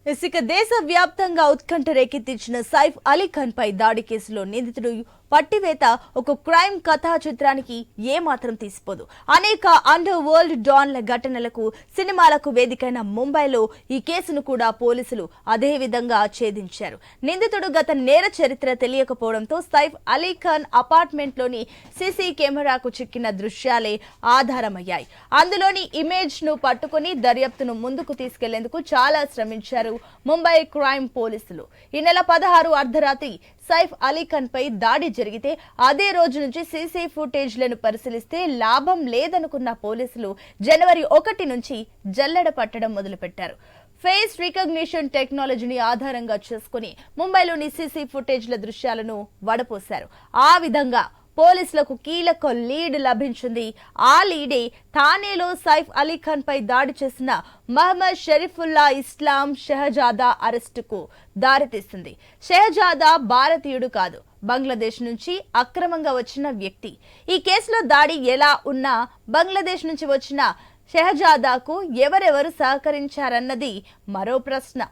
ఇక దేశవ్యాప్తంగా ఉత్కంఠ రేకెత్తించిన సైఫ్ అలీ ఖాన్ పై దాడి కేసులో నిందితుడు పట్టివేత ఒక క్రైమ్ కథా చిత్రానికి ఏమాత్రం తీసిపోదు. అనేక అండర్ వరల్డ్ డాన్ల ఘటనలకు సినిమాలకు వేదికైన ముంబైలో ఈ కేసును కూడా పోలీసులు అదే విధంగా ఛేదించారు. నిందితుడు గత నేర చరిత్ర తెలియకపోవడంతో సైఫ్ అలీ ఖాన్ అపార్ట్మెంట్ లోని సీసీ కెమెరాకు చిక్కిన దృశ్యాలే ఆధారమయ్యాయి. అందులోని ఇమేజ్ ను పట్టుకుని దర్యాప్తును ముందుకు తీసుకెళ్లేందుకు చాలా శ్రమించారు ముంబై క్రైమ్ పోలీసులు. ఈ నెల 16 అర్ధరాత్రి సైఫ్ అలీ ఖాన్ పై దాడి జరిగితే అదే రోజు నుంచి సీసీ ఫుటేజ్లను పరిశీలిస్తే లాభం లేదనుకున్న పోలీసులు జనవరి 1 నుంచి జల్లెడ పట్టడం మొదలుపెట్టారు. ఫేస్ రికగ్నిషన్ టెక్నాలజీని ఆధారంగా చేసుకుని ముంబైలోని సీసీ ఫుటేజ్ల దృశ్యాలను వడపోశారు. ఆ విధంగా పోలీసులకు కీలక లీడ్ లభించింది. ఆ లీడే థానేలో సైఫ్ అలీ ఖాన్ పై దాడి చేసిన మహమ్మద్ షరీఫుల్లా ఇస్లాం షహజాదా అరెస్టుకు దారితీస్తుంది. షహజాదా భారతీయుడు కాదు, బంగ్లాదేశ్ నుంచి అక్రమంగా వచ్చిన వ్యక్తి. ఈ కేసులో దాడి ఎలా ఉన్నా బంగ్లాదేశ్ నుంచి వచ్చిన షహజాదాకు ఎవరెవరు సహకరించారన్నది మరో ప్రశ్న.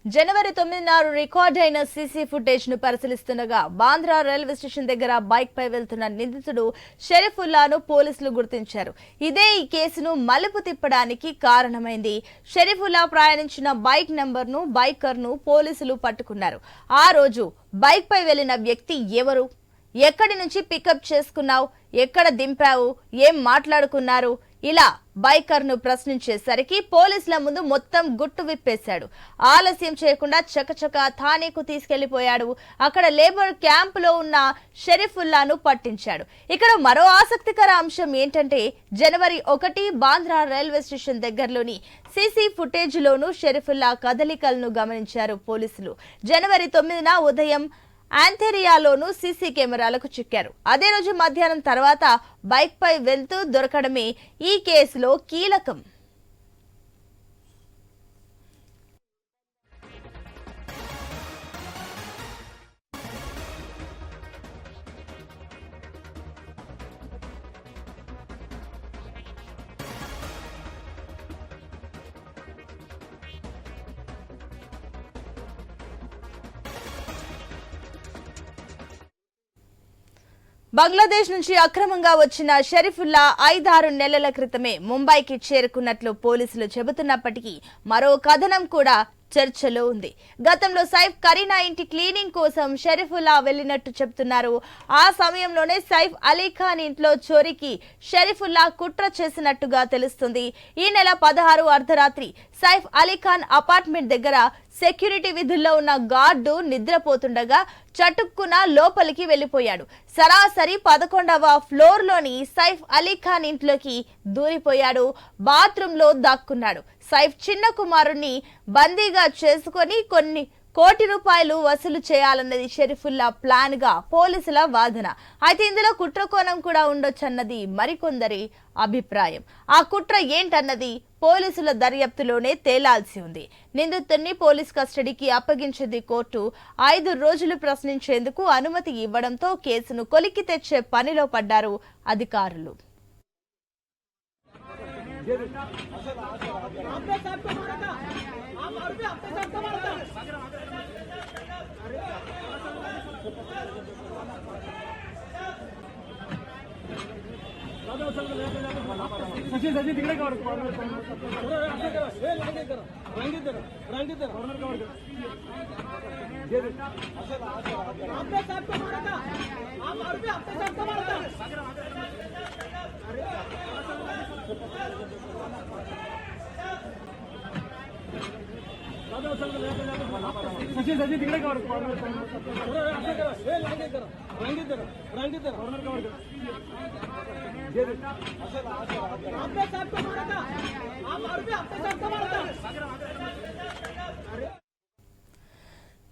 జనవరి 9న రికార్డ్ అయిన సీసీ ఫుటేజ్ ను పరిశీలిస్తుండగా బాంద్రా రైల్వే స్టేషన్ దగ్గర బైక్ పై వెళ్తున్న నిందితుడు షరీఫుల్లాను పోలీసులు గుర్తించారు. ఇదే ఈ కేసును మలుపు తిప్పడానికి కారణమైంది. షరీఫుల్లా ప్రయాణించిన బైక్ నంబర్ ను బైకర్ ను పోలీసులు పట్టుకున్నారు. ఆ రోజు బైక్ పై వెళ్లిన వ్యక్తి ఎవరు, ఎక్కడి నుంచి పికప్ చేసుకున్నావు, ఎక్కడ దింపావు, ఏం మాట్లాడుకున్నారు, ఇలా బైకర్ ను ప్రశ్నించేసరికి పోలీసుల ముందు మొత్తం గుట్టు విప్పేశాడు. ఆలస్యం చేయకుండా చకచక థానేకు తీసుకెళ్లిపోయాడు. అక్కడ లేబర్ క్యాంప్ లో ఉన్న షరీఫుల్లాను పట్టించాడు. ఇక్కడ మరో ఆసక్తికర అంశం ఏంటంటే జనవరి 1 బాంద్రా రైల్వే స్టేషన్ దగ్గరలోని సీసీ ఫుటేజ్ లోను షరీఫుల్లా కదలికలను గమనించారు పోలీసులు. జనవరి 9న ఉదయం ఆంథేరియాలోనూ సీసీ కెమెరాలకు చిక్కారు. అదే రోజు మధ్యాహ్నం తర్వాత బైక్ పై వెళ్తూ దొరకడమే ఈ కేసులో కీలకం. బంగ్లాదేశ్ నుంచి అక్రమంగా వచ్చిన షరీఫుల్లా 5-6 నెలల క్రితమే ముంబైకి చేరుకున్నట్లు పోలీసులు చెబుతున్నప్పటికీ మరో కథనం కూడా చర్చలో ఉంది. గతంలో సైఫ్ కరీనా ఇంటి క్లీనింగ్ కోసం షరీఫుల్లా వెళ్లినట్టు చెబుతున్నారు. ఆ సమయంలోనే సైఫ్ అలీ ఖాన్ ఇంట్లో చోరీకి షరీఫుల్లా కుట్ర చేసినట్టుగా తెలుస్తుంది. ఈ నెల 16 అర్ధరాత్రి సైఫ్ అలీ ఖాన్ అపార్ట్మెంట్ దగ్గర సెక్యూరిటీ విధుల్లో ఉన్న గార్డు నిద్రపోతుండగా చటుక్కున లోపలికి వెళ్లిపోయాడు. సరాసరి 11వ ఫ్లోర్ లోని సైఫ్ అలీ ఖాన్ ఇంట్లోకి దూరిపోయాడు. బాత్రూమ్ లో దాక్కున్నాడు. సైఫ్ చిన్న కుమారుణ్ణి బందీగా చేసుకొని కొన్ని కోటి రూపాయలు వసూలు చేయాలన్నది షరీఫుల్లా ప్లాన్ గా పోలీసుల వాదన. అయితే ఇందులో కుట్ర కోణం కూడా ఉండొచ్చన్నది మరికొందరి అభిప్రాయం. ఆ కుట్ర ఏంటన్నది పోలీసుల దర్యాప్తులోనే తేలాల్సి ఉంది. నిందితుడిని పోలీస్ కస్టడీకి అప్పగించింది కోర్టు. 5 రోజులు ప్రశ్నించేందుకు అనుమతి ఇవ్వడంతో కేసును కొలిక్కి తెచ్చే పనిలో పడ్డారు అధికారులు.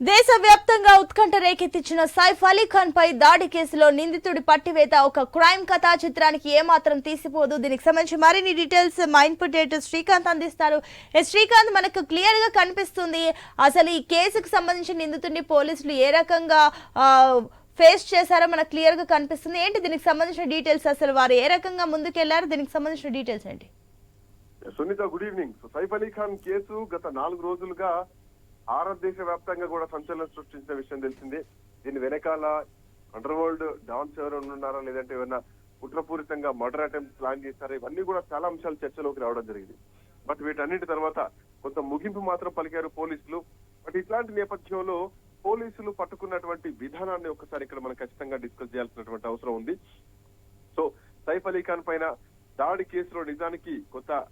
దేశవ్యాప్తంగా ఉత్కంఠ రేకెత్తించిన సైఫ్ అలీ ఖాన్ పై దాడి కేసులో నిందితుడి పట్టివేత ఒక క్రైమ్ కథా చిత్రానికి ఏమాత్రం తీసిపోదు. దీనికి సంబంధించి మరిన్ని డీటెయిల్స్ మా ఇన్పుట్ ఎడిటర్ శ్రీకాంత్ అందిస్తారు. శ్రీకాంత్, మనకు క్లియర్ గా కనిపిస్తుంది అసలు ఈ కేసుకు సంబంధించి నిందితుడిని పోలీసులు ఏ రకంగా ఫేస్ చేశారో మనకు క్లియర్ గా కనిపిస్తుంది. ఏంటి దీనికి సంబంధించిన డీటెయిల్స్, అసలు వారు ఏ రకంగా ముందుకెళ్లారు, దీనికి సంబంధించిన డీటెయిల్స్ ఏంటి? Sunitha, good evening. Saif Ali Khan case గత 4 రోజులుగా భారతదేశ వ్యాప్తంగా కూడా సంచలనం సృష్టించిన విషయం తెలిసిందే. దీని వెనకాల అండర్ వరల్డ్ డాన్స్ ఎవరైనా ఉన్నారా, లేదంటే ఏమైనా కుట్రపూరితంగా మర్డర్ అటెంప్ట్ ప్లాన్ చేస్తారా, ఇవన్నీ కూడా చాలా అంశాలు చర్చలోకి రావడం జరిగింది. బట్ వీటన్నిటి తర్వాత కొంత ముగింపు మాత్రం పలికారు పోలీసులు. బట్ ఇట్లాంటి నేపథ్యంలో పోలీసులు పట్టుకున్నటువంటి విధానాన్ని ఒకసారి ఇక్కడ మనం ఖచ్చితంగా డిస్కస్ చేయాల్సినటువంటి అవసరం ఉంది. సో సైఫ్ అలీ ఖాన్ పైన దాడి కేసులో నిజానికి కొంత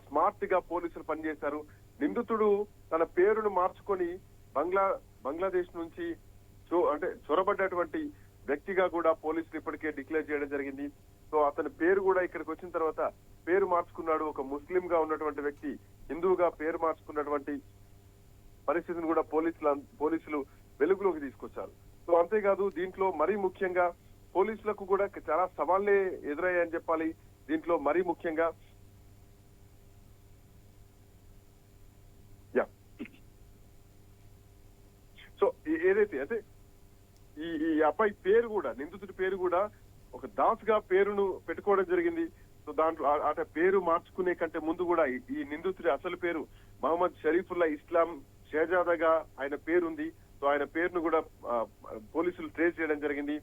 స్మార్ట్ గా పోలీసులు పనిచేశారు. నిందితుడు తన పేరును మార్చుకొని బంగ్లాదేశ్ నుంచి చొరబడ్డటువంటి వ్యక్తిగా కూడా పోలీసులు ఇప్పటికే డిక్లేర్ చేయడం జరిగింది. సో అతని పేరు కూడా ఇక్కడికి వచ్చిన తర్వాత పేరు మార్చుకున్నాడు. ఒక ముస్లిం గా ఉన్నటువంటి వ్యక్తి హిందువుగా పేరు మార్చుకున్నటువంటి పరిస్థితిని కూడా పోలీసులు వెలుగులోకి తీసుకొచ్చారు. సో అంతేకాదు, దీంట్లో మరీ ముఖ్యంగా పోలీసులకు కూడా చాలా సవాళ్లే ఎదురయ్యాయని చెప్పాలి. దీంట్లో మరీ ముఖ్యంగా సో ఏదైతే అంటే ఈ అబ్బాయి పేరు కూడా, నిందితుడి పేరు కూడా ఒక దాస్ గా పేరును పెట్టుకోవడం జరిగింది. సో దాంట్లో అట పేరు మార్చుకునే కంటే ముందు కూడా ఈ నిందితుడి అసలు పేరు మహమ్మద్ షరీఫుల్లా ఇస్లాం షేజాదాగా ఆయన పేరుంది. సో ఆయన పేరును కూడా పోలీసులు ట్రేస్ చేయడం జరిగింది.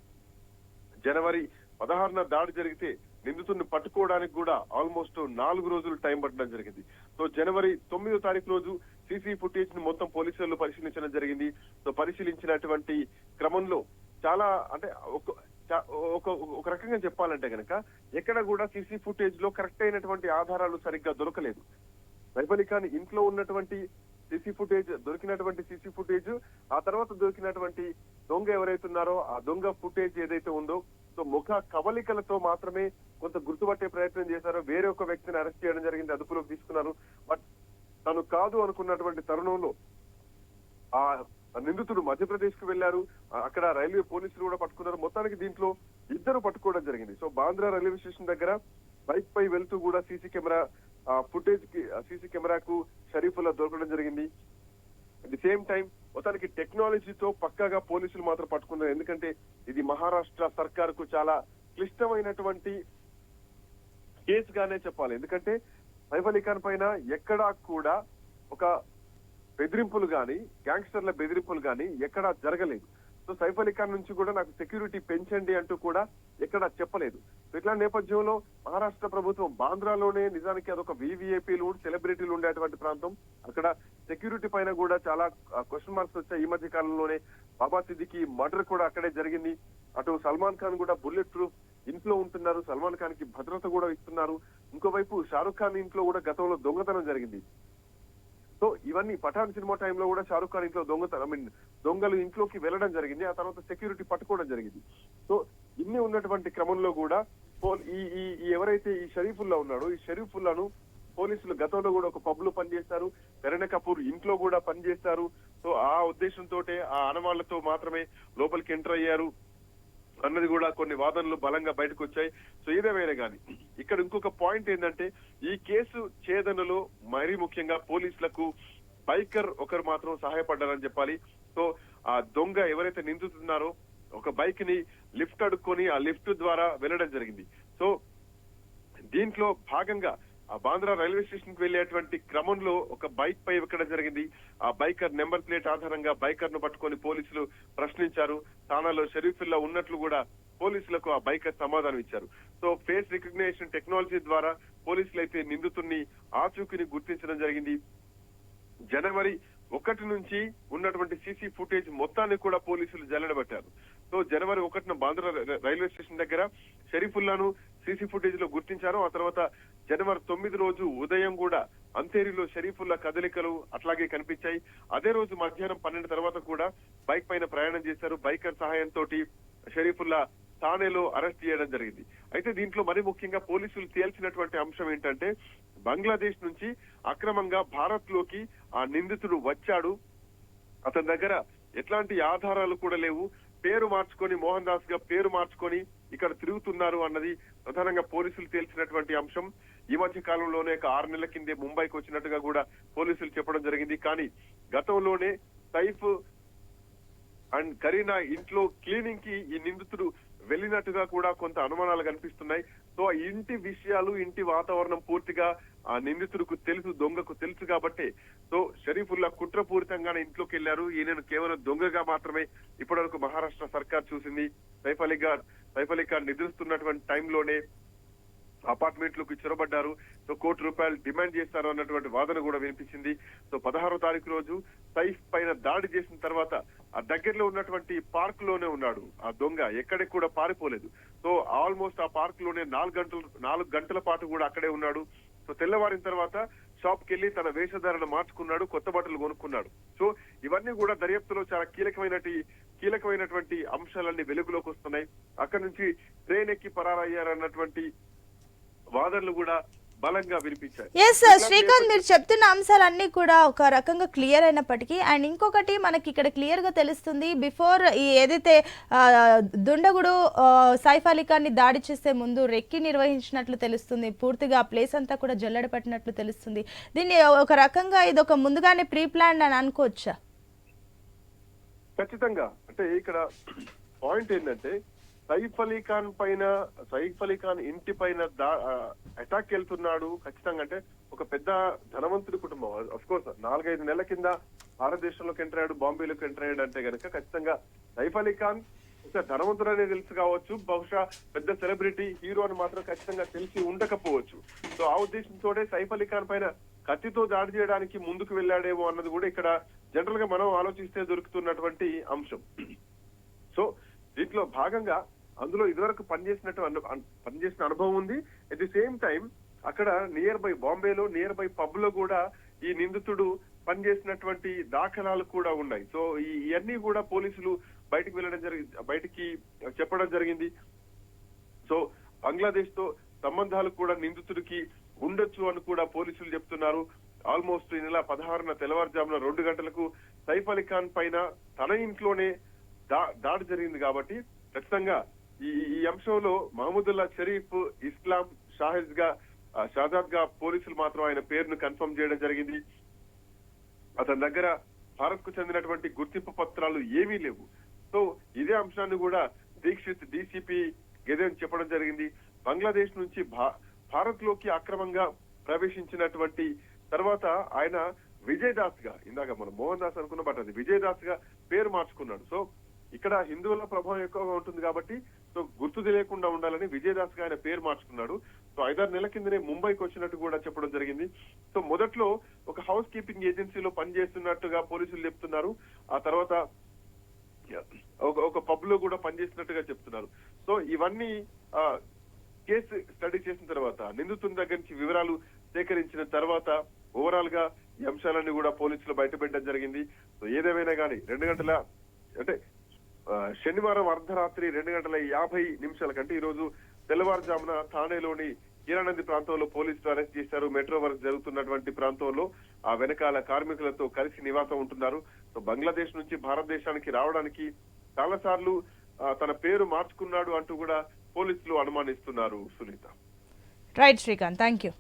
జనవరి 16న దాడి జరిగితే నిందితుడిని పట్టుకోవడానికి కూడా ఆల్మోస్ట్ 4 రోజులు టైం పట్టడం జరిగింది. సో జనవరి 9వ తారీఖు రోజు సీసీ ఫుటేజ్ ని మొత్తం పోలీసులు పరిశీలించడం జరిగింది. సో పరిశీలించినటువంటి క్రమంలో చాలా అంటే ఒక రకంగా చెప్పాలంటే గనక ఎక్కడ కూడా సీసీ ఫుటేజ్ లో కరెక్ట్ అయినటువంటి ఆధారాలు సరిగ్గా దొరకలేదు. సైఫ్ అలీ ఖాన్ ఇంట్లో ఉన్నటువంటి దొరికినటువంటి సీసీ ఫుటేజ్, ఆ తర్వాత దొరికినటువంటి దొంగ ఎవరైతున్నారో ఆ దొంగ ఫుటేజ్ ఏదైతే ఉందో, సో ముఖ కవలికలతో మాత్రమే కొంత గుర్తుపట్టే ప్రయత్నం చేశారు. వేరే ఒక వ్యక్తిని అరెస్ట్ చేయడం జరిగింది, అదుపులోకి తీసుకున్నారు. బట్ తను కాదు అనుకున్నటువంటి తరుణంలో ఆ నిందితుడు మధ్యప్రదేశ్ కు వెళ్లారు. అక్కడ రైల్వే పోలీసులు కూడా పట్టుకున్నారు. మొత్తానికి దీంట్లో 2 పట్టుకోవడం జరిగింది. సో బాంద్రా రైల్వే స్టేషన్ దగ్గర బైక్ పై వెళ్తూ కూడా సీసీ కెమెరాకు షరీఫుల్లా దొరకడం జరిగింది. అట్ ది సేమ్ టైం మొత్తానికి టెక్నాలజీతో పక్కాగా పోలీసులు మాత్రం పట్టుకున్నారు. ఎందుకంటే ఇది మహారాష్ట్ర సర్కార్ కు చాలా క్లిష్టమైనటువంటి కేసుగానే చెప్పాలి. ఎందుకంటే సైఫ్ అలీ ఖాన్ పైన ఎక్కడా కూడా ఒక బెదిరింపులు గాని, గ్యాంగ్స్టర్ల బెదిరింపులు గాని ఎక్కడా జరగలేదు. సో సైఫ్ అలీ ఖాన్ నుంచి కూడా నాకు సెక్యూరిటీ పెంచండి అంటూ కూడా ఎక్కడా చెప్పలేదు. ఇట్లాంటి నేపథ్యంలో మహారాష్ట్ర ప్రభుత్వం బాంద్రాలోనే నిజానికి అదొక వివిఐపీలు, సెలబ్రిటీలు ఉండేటువంటి ప్రాంతం. అక్కడ సెక్యూరిటీ పైన కూడా చాలా క్వశ్చన్ మార్క్స్ వచ్చాయి. ఈ మధ్య కాలంలోనే బాబా సిద్దికి మర్డర్ కూడా అక్కడే జరిగింది. అటు సల్మాన్ ఖాన్ కూడా బుల్లెట్ ప్రూఫ్ ఇంట్లో ఉంటున్నారు, సల్మాన్ ఖాన్ కి భద్రత కూడా ఇస్తున్నారు. ఇంకోవైపు షారుఖ్ ఖాన్ ఇంట్లో కూడా గతంలో దొంగతనం జరిగింది. సో ఇవన్నీ పఠాన్ సినిమా టైంలో కూడా షారుఖ్ ఖాన్ ఇంట్లో దొంగలు ఇంట్లోకి వెళ్ళడం జరిగింది. ఆ తర్వాత సెక్యూరిటీ పట్టుకోవడం జరిగింది. సో ఇన్ని ఉన్నటువంటి క్రమంలో కూడా ఎవరైతే ఈ షరీఫుల్లా ఉన్నాడో, ఈ షరీఫుల్లాను పోలీసులు గతంలో కూడా ఒక పబ్ లో పనిచేస్తారు, కరీనా కపూర్ ఇంట్లో కూడా పనిచేస్తారు. సో ఆ ఉద్దేశంతో ఆ ఆనవాళ్లతో మాత్రమే లోపలికి ఎంటర్ అయ్యారు అన్నది కూడా కొన్ని వాదనలు బలంగా బయటకు వచ్చాయి. సో ఏదేమైనా కానీ ఇక్కడ ఇంకొక పాయింట్ ఏంటంటే, ఈ కేసు ఛేదనలో మరీ ముఖ్యంగా పోలీసులకు బైకర్ ఒకరు మాత్రం సహాయపడ్డారని చెప్పాలి. సో ఆ దొంగ ఎవరైతే నిందితున్నారో ఒక బైక్ ని లిఫ్ట్ అడుక్కొని ఆ లిఫ్ట్ ద్వారా వెళ్ళడం జరిగింది. సో దీంట్లో భాగంగా ఆ బాంద్రా రైల్వే స్టేషన్ కి వెళ్లేటువంటి క్రమంలో ఒక బైక్ పై ఎక్కడం జరిగింది. ఆ బైకర్ నెంబర్ ప్లేట్ ఆధారంగా బైకర్ ను పట్టుకొని పోలీసులు ప్రశ్నించారు. థానాలో షరీఫుల్లా ఉన్నట్లు కూడా పోలీసులకు ఆ బైకర్ సమాధానం ఇచ్చారు. సో ఫేస్ రికగ్నిషన్ టెక్నాలజీ ద్వారా పోలీసులు అయితే నిందితుడిని ఆచూకీని గుర్తించడం జరిగింది. జనవరి 1 నుంచి ఉన్నటువంటి సీసీ ఫుటేజ్ మొత్తాన్ని కూడా పోలీసులు జల్లెడబట్టారు. సో జనవరి 1న బాంద్రా రైల్వే స్టేషన్ దగ్గర షరీఫుల్లాను సీసీ ఫుటేజ్ లో గుర్తించారు. ఆ తర్వాత జనవరి 9 రోజు ఉదయం కూడా అంతేరిలో షరీఫుల్లా కదలికలు అట్లాగే కనిపించాయి. అదే రోజు మధ్యాహ్నం 12 తర్వాత కూడా బైక్ పైన ప్రయాణం చేశారు. బైకర్ సహాయంతో షరీఫుల్లా థానేలో అరెస్ట్ చేయడం జరిగింది. అయితే దీంట్లో మరి ముఖ్యంగా పోలీసులు తేల్చినటువంటి అంశం ఏంటంటే, బంగ్లాదేశ్ నుంచి అక్రమంగా భారత్ లోకి ఆ నిందితుడు వచ్చాడు, అతని దగ్గర ఎట్లాంటి ఆధారాలు కూడా లేవు. పేరు మార్చుకొని మోహన్ దాస్ గా పేరు మార్చుకొని ఇక్కడ తిరుగుతున్నారు అన్నది ప్రధానంగా పోలీసులు తేల్చినటువంటి అంశం. ఈ మధ్య కాలంలోనే 6 నెలల కిందే ముంబైకి వచ్చినట్టుగా కూడా పోలీసులు చెప్పడం జరిగింది. కానీ గతంలోనే సైఫ్ అండ్ కరీనా ఇంట్లో క్లీనింగ్ కి ఈ నిందితుడు వెళ్ళినట్టుగా కూడా కొంత అనుమానాలు కనిపిస్తున్నాయి. సో ఆ ఇంటి విషయాలు, ఇంటి వాతావరణం పూర్తిగా ఆ నిందితుడికి తెలుసు, దొంగకు తెలుసు కాబట్టి సో షరీఫుల్లా కుట్రపూరితంగానే ఇంట్లోకి వెళ్లారు. ఈయనను కేవలం దొంగగా మాత్రమే ఇప్పటివరకు మహారాష్ట్ర సర్కార్ చూసింది. సైఫ్ అలీ ఖాన్ నిద్రిస్తున్నటువంటి టైంలోనే అపార్ట్మెంట్ లోకి చొరబడ్డారు. సో ₹1 డిమాండ్ చేస్తారు అన్నటువంటి వాదన కూడా వినిపించింది. సో 16వ తారీఖు రోజు సైఫ్ పైన దాడి చేసిన తర్వాత ఆ దగ్గరలో ఉన్నటువంటి పార్క్ లోనే ఉన్నాడు ఆ దొంగ, ఎక్కడికి కూడా పారిపోలేదు. సో ఆల్మోస్ట్ ఆ పార్క్ లోనే 4 గంటల పాటు కూడా అక్కడే ఉన్నాడు. సో తెల్లవారిన తర్వాత షాప్ కి వెళ్లి తన వేషధారణ మార్చుకున్నాడు, కొత్త బట్టలు కొనుక్కున్నాడు. సో ఇవన్నీ కూడా దర్యాప్తులో చాలా కీలకమైనటువంటి అంశాలన్నీ వెలుగులోకి వస్తున్నాయి. అక్కడి నుంచి ట్రైన్ ఎక్కి పరారయ్యారన్నటువంటి వాదనలు కూడా బలంగా వినిపించాయి. ఎస్ శ్రీకాంత్, మీరు చెప్తున్న అంశాలన్నీ కూడా ఒక రకంగా క్లియర్ అయినప్పటికీ అండ్ ఇంకొకటి మనకి ఇక్కడ క్లియర్ గా తెలుస్తుంది, బిఫోర్ ఈ ఏదైతే దుండగుడు సైఫ్ అలీ ఖాన్ ని దాడి చేసే ముందు రెక్కి నిర్వహించినట్లు తెలుస్తుంది. పూర్తిగా ఆ ప్లేస్ అంతా కూడా జల్లెడ పట్టినట్లు తెలుస్తుంది. దీన్ని ఒక రకంగా ఇది ఒక ముందుగానే ప్రీ ప్లాన్ అని అనుకోవచ్చా? ఖచ్చితంగా. అంటే ఇక్కడ పాయింట్ ఏంటంటే సైఫ్ అలీ ఖాన్ ఇంటి పైన అటాక్ వెళ్తున్నాడు ఖచ్చితంగా. అంటే ఒక పెద్ద ధనవంతుడి కుటుంబం, అఫ్ కోర్స్ 4-5 నెలల కింద భారతదేశంలోకి ఎంటర్ అయ్యాడు, బాంబేలోకి ఎంటర్ అయ్యాడు అంటే కనుక ఖచ్చితంగా సైఫ్ అలీ ఖాన్ ఒక ధనవంతుడు అనేది తెలుసు కావచ్చు, బహుశా పెద్ద సెలబ్రిటీ హీరో అని మాత్రం ఖచ్చితంగా తెలిసి ఉండకపోవచ్చు. సో ఆ ఉద్దేశంతో సైఫ్ అలీ ఖాన్ పైన కత్తితో దాడి చేయడానికి ముందుకు వెళ్ళాడేమో అన్నది కూడా ఇక్కడ జనరల్ గా మనం ఆలోచిస్తే దొరుకుతున్నటువంటి అంశం. సో దీంట్లో భాగంగా అందులో ఇదివరకు పనిచేసిన అనుభవం ఉంది. అట్ ది సేమ్ టైం అక్కడ బాంబేలో నియర్ బై పబ్ లో కూడా ఈ నిందితుడు పనిచేసినటువంటి దాఖలాలు కూడా ఉన్నాయి. సో ఇవన్నీ కూడా పోలీసులు బయటికి చెప్పడం జరిగింది. సో బంగ్లాదేశ్ తో సంబంధాలు కూడా నిందితుడికి ఉండొచ్చు అని కూడా పోలీసులు చెప్తున్నారు. ఆల్మోస్ట్ ఈ నెల 16న తెల్లవారుజామున 2 గంటలకు సైఫ్ అలీ ఖాన్ పైన తన ఇంట్లోనే దాడి జరిగింది కాబట్టి ఖచ్చితంగా ఈ అంశంలో మహమూదుల్లా షరీఫ్, ఇస్లాం, షాజాద్ గా పోలీసులు మాత్రం ఆయన పేరును కన్ఫర్మ్ చేయడం జరిగింది. అతని దగ్గర భారత్ కు చెందినటువంటి గుర్తింపు పత్రాలు ఏమీ లేవు. సో ఇదే అంశాన్ని కూడా దీక్షిత్ డీసీపీ గెదెన్ చెప్పడం జరిగింది. బంగ్లాదేశ్ నుంచి భారత్ లోకి అక్రమంగా ప్రవేశించినటువంటి తర్వాత ఆయన విజయ్ దాస్ గా, ఇందాక మనం మోహన్ దాస్ అనుకున్న బట్ అది విజయ్ దాస్ గా పేరు మార్చుకున్నాడు. సో ఇక్కడ హిందువుల ప్రభావం ఎక్కువగా ఉంటుంది కాబట్టి సో గుర్తు తెలియకుండా ఉండాలని విజయ్ దాస్ గా ఆయన పేరు మార్చుకున్నాడు. సో 5-6 నెలల కిందనే ముంబైకి వచ్చినట్టు కూడా చెప్పడం జరిగింది. సో మొదట్లో ఒక హౌస్ కీపింగ్ ఏజెన్సీలో పనిచేస్తున్నట్టుగా పోలీసులు చెప్తున్నారు. ఆ తర్వాత ఒక పబ్ లో కూడా పనిచేసినట్టుగా చెప్తున్నారు. సో ఇవన్నీ కేసు స్టడీ చేసిన తర్వాత, నిందితుని దగ్గర నుంచి వివరాలు సేకరించిన తర్వాత ఓవరాల్ గా ఈ అంశాలన్నీ కూడా పోలీసులు బయటపెట్టడం జరిగింది. సో ఏదేమైనా కానీ 2 గంటల అంటే శనివారం అర్ధరాత్రి 2:50 కంటే ఈ రోజు తెల్లవారుజామున థానేలోని హీరానంది ప్రాంతంలో పోలీసులు అరెస్ట్ చేశారు. మెట్రో వర్క్ జరుగుతున్నటువంటి ప్రాంతంలో ఆ వెనకాల కార్మికులతో కలిసి నివాసం ఉంటున్నారు. సో బంగ్లాదేశ్ నుంచి భారతదేశానికి రావడానికి చాలా సార్లు తన పేరు మార్చుకున్నాడు అంటూ కూడా పోలీసులు అనుమానిస్తున్నారు. Sunitha. Right Srikanth, thank you.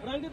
रंगी